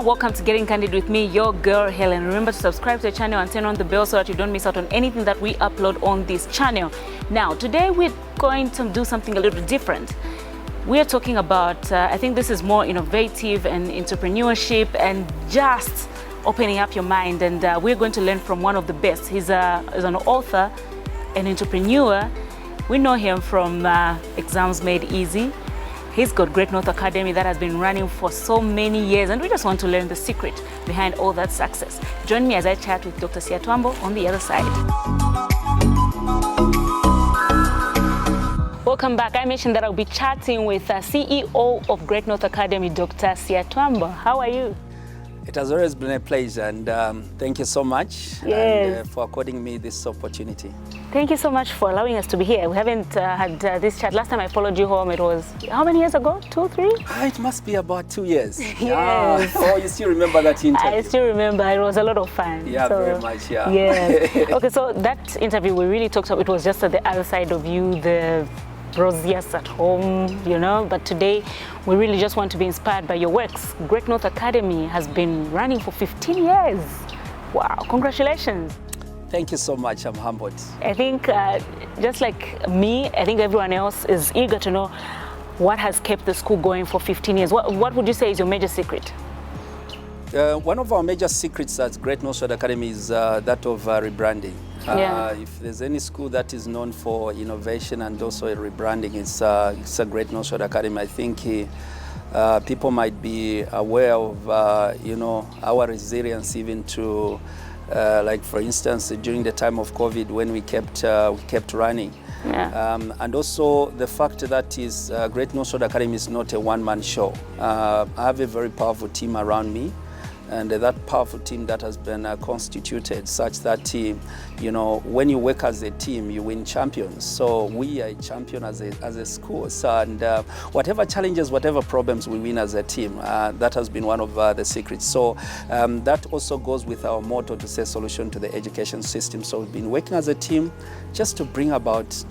welcome to Getting Candid with me, your girl Helen. Remember to subscribe to the channel and turn on the bell so that you don't miss out on anything that we upload on this channel. Now, today we're going to do something a little different. We are talking about, I think this is more innovative and entrepreneurship and just opening up your mind, and we're going to learn from one of the best. He's an author, an entrepreneur. We know him from Exams Made Easy. He's got Great North Academy that has been running for so many years, and we just want to learn the secret behind all that success. Join me as I chat with Dr. Siatwambo on the other side. Welcome back. I mentioned that I'll be chatting with CEO of Great North Academy, Dr. Siatwambo. How are you? It has always been a pleasure, and thank you so much for according me this opportunity. Thank you so much for allowing us to be here. We haven't had this chat. Last time I followed you home, it was how many years ago? 2, 3? It must be about 2 years. Yes. Oh, you still remember that interview? I still remember. It was a lot of fun. Yeah, very much, yeah. Yes. Okay, so that interview we really talked about, it was just at the other side of you, the rosiest at home, you know, but today we really just want to be inspired by your works. Great North Academy has been running for 15 years. Wow, congratulations. Thank you so much, I'm humbled. I think just like me, I think everyone else is eager to know what has kept the school going for 15 years. What would you say is your major secret? One of our major secrets at Great North Academy is that of rebranding. If there's any school that is known for innovation and also rebranding, it's a Great North Academy. I think people might be aware of our resilience even to like for instance during the time of COVID when we kept running. And also the fact that is Great North Academy is not a one-man show. I have a very powerful team around me, and that powerful team that has been constituted such that when you work as a team, you win champions. So we are a champion as a school. So, and whatever challenges, whatever problems, we win as a team. That has been one of the secrets. So that also goes with our motto to say solution to the education system. So we've been working as a team just to bring about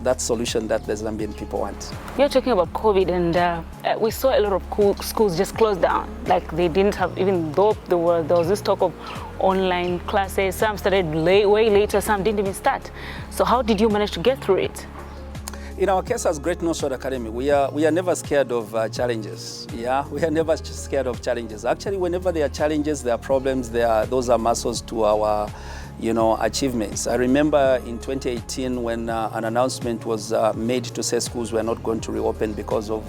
that solution that the Zambian people want. You're talking about COVID, and we saw a lot of schools just closed down. Like they didn't have, even though there was this talk of online classes, some started way later, some didn't even start. So how did you manage to get through it? In our case as Great North Academy, we are never scared of challenges. Yeah, we are never scared of challenges. Actually, whenever there are challenges, there are problems, those are muscles to our achievements. I remember in 2018 when an announcement was made to say schools were not going to reopen because of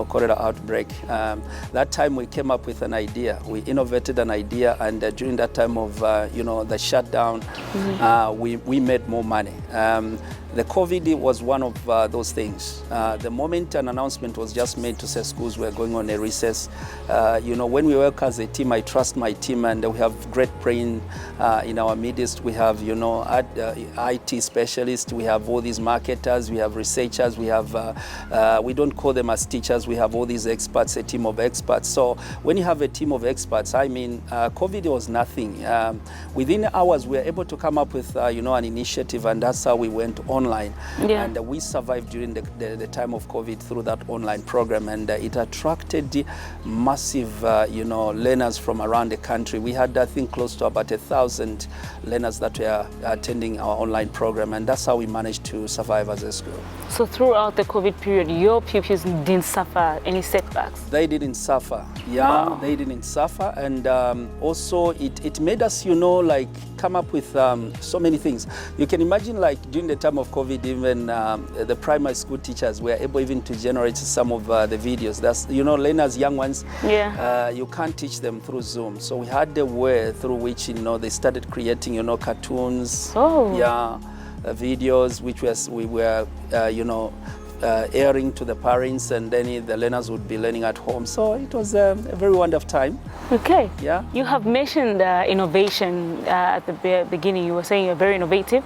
cholera outbreak. That time we came up with an idea. We innovated an idea, and during that time of the shutdown, we made more money. The COVID was one of those things. The moment an announcement was just made to say schools were going on a recess, when we work as a team, I trust my team, and we have great brain in our midst. We have, IT specialists, we have all these marketers, we have researchers, we have, we don't call them as teachers, we have all these experts, a team of experts. So when you have a team of experts, I mean, COVID was nothing. Within hours, we were able to come up with, an initiative, and that's how we went online. And we survived during the time of COVID through that online program, and it attracted massive, learners from around the country. We had, I think, close to about 1,000 learners that were attending our online program, and that's how we managed to survive as a school. So throughout the COVID period, your pupils didn't suffer any setbacks? They didn't suffer, Wow. They didn't suffer, and also it made us, come up with so many things. You can imagine, like during the time of COVID, even the primary school teachers were able even to generate some of the videos. That's, learners, young ones, you can't teach them through Zoom. So we had the way through which, they started creating, cartoons, videos, which we were, airing to the parents, and then the learners would be learning at home. So it was a very wonderful time. Okay. Yeah. You have mentioned innovation at the beginning. You were saying you're very innovative.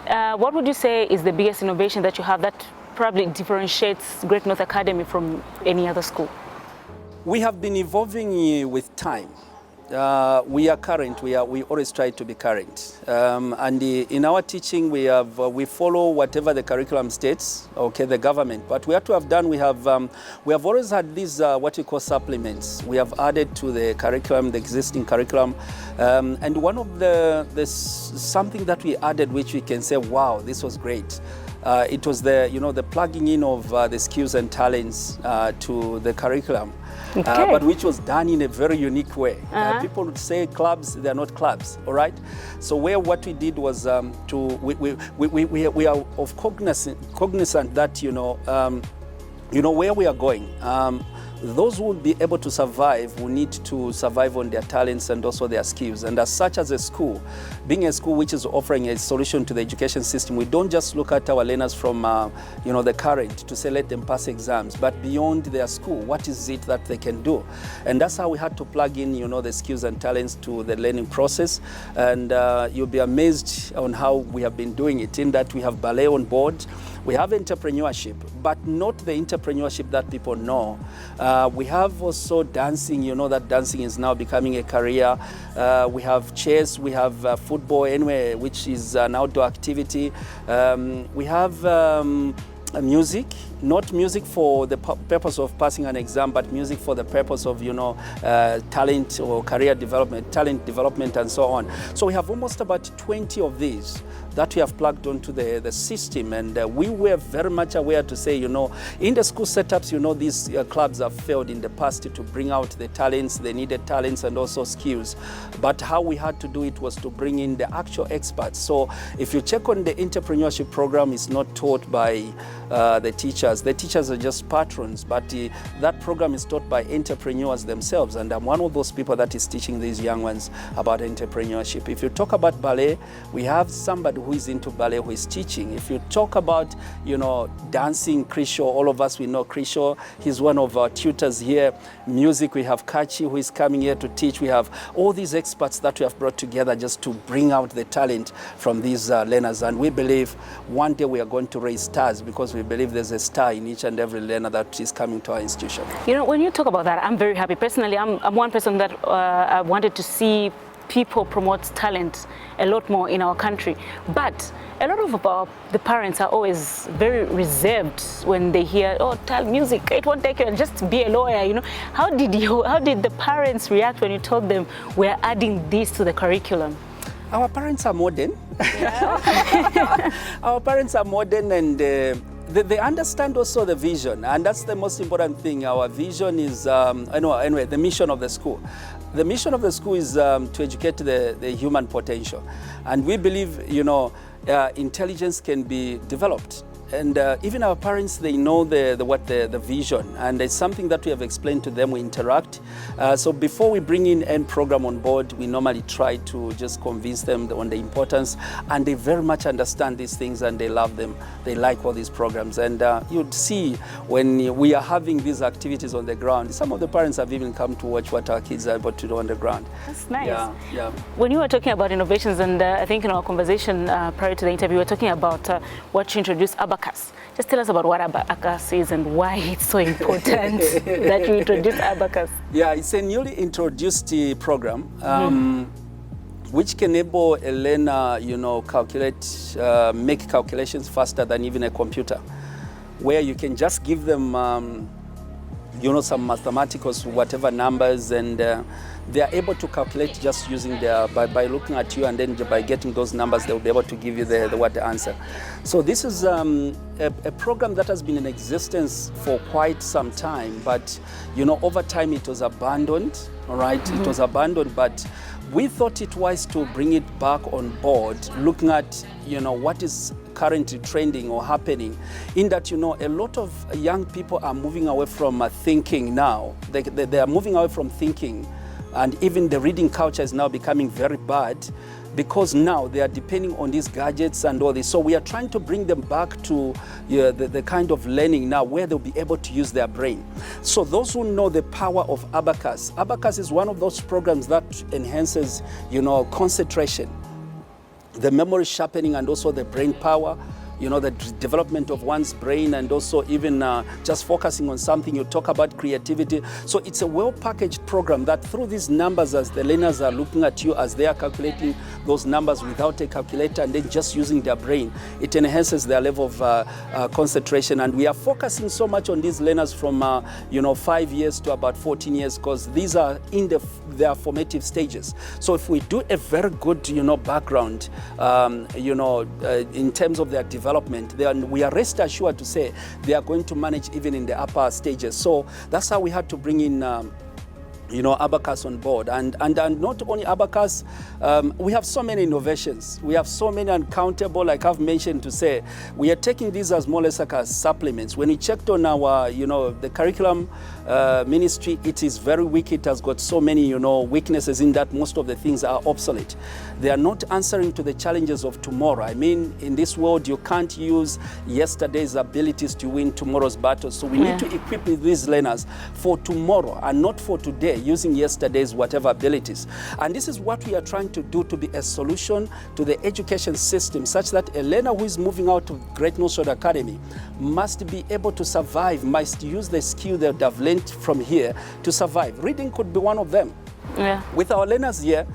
What would you say is the biggest innovation that you have that probably differentiates Great North Academy from any other school? We have been evolving with time. we are current. We always try to be current. In our teaching, we follow whatever the curriculum states, okay, the government. But we have to have done. We have always had these what we call supplements. We have added to the curriculum, the existing curriculum, and one of something that we added, which we can say, wow, this was great. It was the plugging in of the skills and talents to the curriculum. Okay. But which was done in a very unique way. People would say clubs, they are not clubs, all right? So what we did was we are of cognizant that, where we are going. Those who will be able to survive will need to survive on their talents and also their skills. And as such, as a school, being a school which is offering a solution to the education system, we don't just look at our learners from the current to say let them pass exams, but beyond their school, what is it that they can do? And that's how we had to plug in the skills and talents to the learning process. And you'll be amazed on how we have been doing it, in that we have ballet on board. We have entrepreneurship, but not the entrepreneurship that people know. We have also dancing, that dancing is now becoming a career. We have chess, we have football anyway, which is an outdoor activity. We have music, not music for the purpose of passing an exam, but music for the purpose of, talent or career development, talent development and so on. So we have almost about 20 of these that we have plugged onto the system, and we were very much aware to say, in the school setups, these clubs have failed in the past to bring out the talents, the needed talents and also skills. But how we had to do it was to bring in the actual experts. So if you check on the entrepreneurship program, it's not taught by the teachers. The teachers are just patrons, but that program is taught by entrepreneurs themselves, and I'm one of those people that is teaching these young ones about entrepreneurship. If you talk about ballet, we have somebody who is into ballet who is teaching. If you talk about, dancing, Krisho, all of us, we know Krisho. He's one of our tutors here. Music, we have Kachi, who is coming here to teach. We have all these experts that we have brought together just to bring out the talent from these learners. And we believe one day we are going to raise stars, because we believe there's a star in each and every learner that is coming to our institution. When you talk about that, I'm very happy. Personally, I'm one person that I wanted to see people promote talent a lot more in our country. But a lot of the parents are always very reserved when they hear, oh, music, it won't take you, and just be a lawyer, How did the parents react when you told them we're adding this to the curriculum? Our parents are modern. Yeah. Our parents are modern, and they understand also the vision, and that's the most important thing. Our vision is, anyway, the mission of the school. The mission of the school is to educate the human potential. And we believe, intelligence can be developed. And even our parents, they know the vision, and it's something that we have explained to them. We interact. So before we bring in any program on board, we normally try to just convince them on the importance, and they very much understand these things and they love them. They like all these programs, and you'd see when we are having these activities on the ground, some of the parents have even come to watch what our kids are able to do on the ground. That's nice. Yeah. When you were talking about innovations, and I think in our conversation prior to the interview, we were talking about what you introduced, abacus. Just tell us about what abacus is and why it's so important that you introduced abacus. Yeah, it's a newly introduced program which can enable a learner, make calculations faster than even a computer, where you can just give them, some mathematicals, whatever numbers, and they are able to calculate just using by looking at you, and then by getting those numbers, they'll be able to give you the answer. So this is a program that has been in existence for quite some time, but over time it was abandoned. All right, It was abandoned, but we thought it wise to bring it back on board, looking at what is currently trending or happening, in that a lot of young people are moving away from thinking now. They are moving away from thinking. And even the reading culture is now becoming very bad, because now they are depending on these gadgets and all this. So we are trying to bring them back to the kind of learning now where they'll be able to use their brain. So those who know the power of abacus, abacus is one of those programs that enhances, concentration, the memory sharpening, and also the brain power. the development of one's brain, and also even just focusing on something. You talk about creativity. So it's a well-packaged program that through these numbers, as the learners are looking at you as they are calculating those numbers without a calculator and then just using their brain, it enhances their level of concentration. And we are focusing so much on these learners from 5 years to about 14 years, because these are in their formative stages. So if we do a very good background in terms of their development, then we are rest assured to say they are going to manage even in the upper stages. So that's how we had to bring in abacus on board, and not only abacus, we have so many innovations. We have so many uncountable, like I've mentioned, to say we are taking these as more or less like as supplements. When we checked on our, the curriculum ministry, it is very weak. It has got so many, weaknesses in that most of the things are obsolete. They are not answering to the challenges of tomorrow. I mean, in this world, you can't use yesterday's abilities to win tomorrow's battles. So we need to equip these learners for tomorrow and not for today, using yesterday's whatever abilities. And this is what we are trying to do, to be a solution to the education system, such that a learner who is moving out of Great Northwood Academy must be able to survive, must use the skill they have learned from here to survive. Reading could be one of them. Yeah. With our learners here,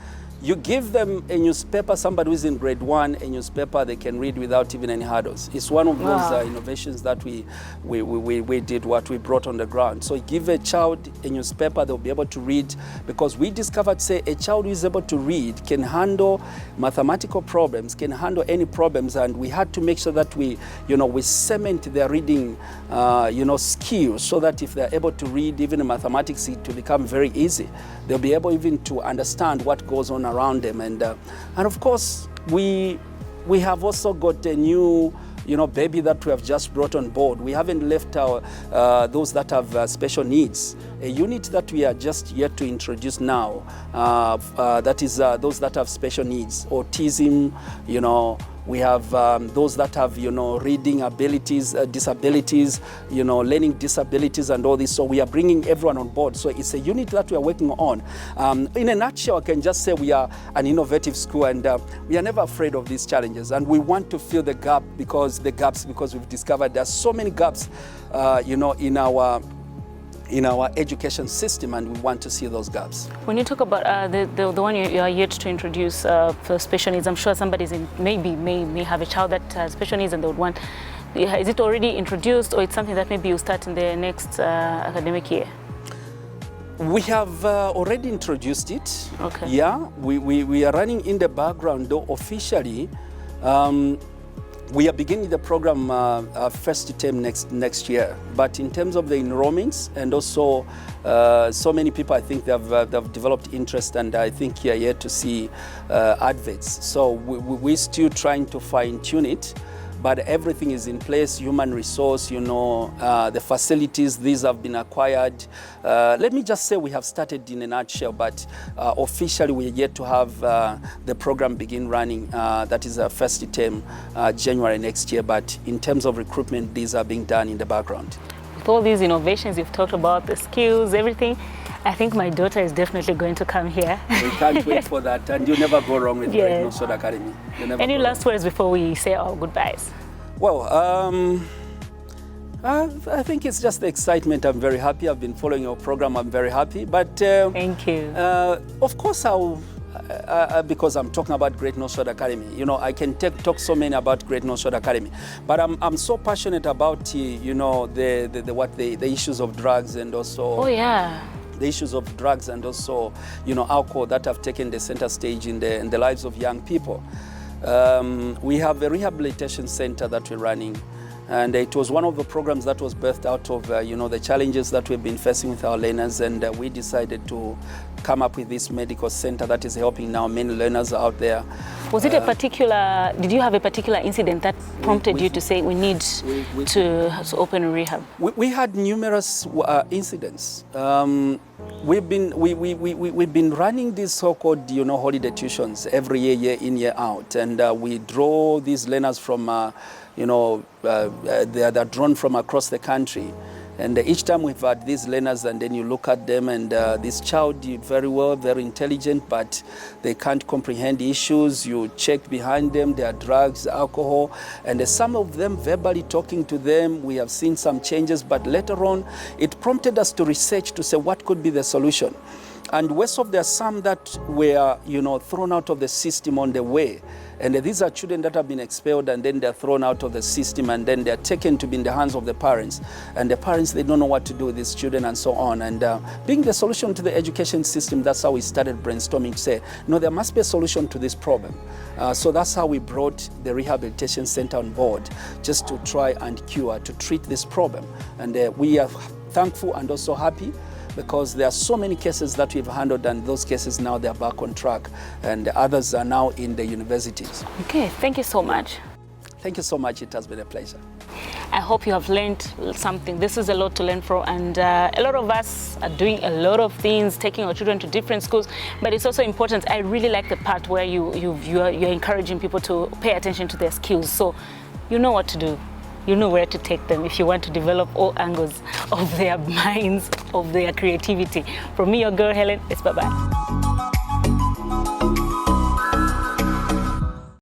you give them a newspaper, somebody who is in grade 1, a newspaper they can read without even any hurdles. It's one of those innovations that we did, what we brought on the ground. So give a child a newspaper, they'll be able to read, because we discovered, say, a child who is able to read can handle mathematical problems, can handle any problems, and we had to make sure that we cement their reading, skills, so that if they're able to read even in mathematics, it will become very easy. They'll be able even to understand what goes on around them, and of course we have also got a new baby that we have just brought on board. We haven't left our those that have special needs. A unit that we are just yet to introduce now, that is those that have special needs, autism, we have those that have, reading abilities, disabilities, learning disabilities and all this. So we are bringing everyone on board. So it's a unit that we are working on. In a nutshell, I can just say we are an innovative school, and we are never afraid of these challenges. And we want to fill the gap, because we've discovered there are so many gaps, in our education system, and we want to see those gaps. When you talk about the one you are yet to introduce for special needs, I'm sure somebody's may have a child that has special needs and they would want, is it already introduced, or it's something that maybe you start in the next academic year? We have already introduced it. Okay. Yeah, we are running in the background, though officially. We are beginning the program first term next year, but in terms of the enrollments, and also so many people, I think they've developed interest, and I think you're yet to see adverts. So we're still trying to fine tune it, but everything is in place. Human resource, the facilities, these have been acquired. Let me just say we have started in a nutshell, but officially we are yet to have the program begin running. That is our first term, January next year. But in terms of recruitment, these are being done in the background. With all these innovations you've talked about, the skills, everything, I think my daughter is definitely going to come here. We can't wait for that, and you never go wrong with Great Northwood Academy. Any last words before we say our goodbyes? Well, I think it's just the excitement. I'm very happy. I've been following your program. I'm very happy. But thank you. Of course, because I'm talking about Great Northwood Academy. I can talk so many about Great Northwood Academy, but I'm so passionate about the issues of drugs, and also the issues of drugs, and also alcohol that have taken the center stage in the lives of young people. We have a rehabilitation center that we're running, and it was one of the programs that was birthed out of the challenges that we've been facing with our learners, and we decided to come up with this medical center that is helping now many learners out there. Was it did you have a particular incident that prompted you to say we need to open a rehab? We had numerous incidents. We've been running these so-called holiday tuitions every year, year in, year out, and we draw these learners from they're drawn from across the country. And each time we've had these learners, and then you look at them, and this child did very well, very intelligent, but they can't comprehend issues. You check behind them, there are drugs, alcohol, and some of them verbally talking to them, we have seen some changes, but later on, it prompted us to research to say what could be the solution. And worse off, there are some that were, thrown out of the system on the way. And these are children that have been expelled, and then they're thrown out of the system, and then they're taken to be in the hands of the parents. And the parents, they don't know what to do with these children and so on. And being the solution to the education system, that's how we started brainstorming to say, no, there must be a solution to this problem. So that's how we brought the rehabilitation center on board, just to try and cure, to treat this problem. And we are thankful and also happy, because there are so many cases that we've handled, and those cases now they're back on track, and others are now in the universities. Okay, thank you so much. Thank you so much. It has been a pleasure. I hope you have learned something. This is a lot to learn from, and a lot of us are doing a lot of things, taking our children to different schools, but it's also important. I really like the part where you're encouraging people to pay attention to their skills, so you know what to do. You know where to take them if you want to develop all angles of their minds, of their creativity. From me, your girl Helen, it's bye-bye.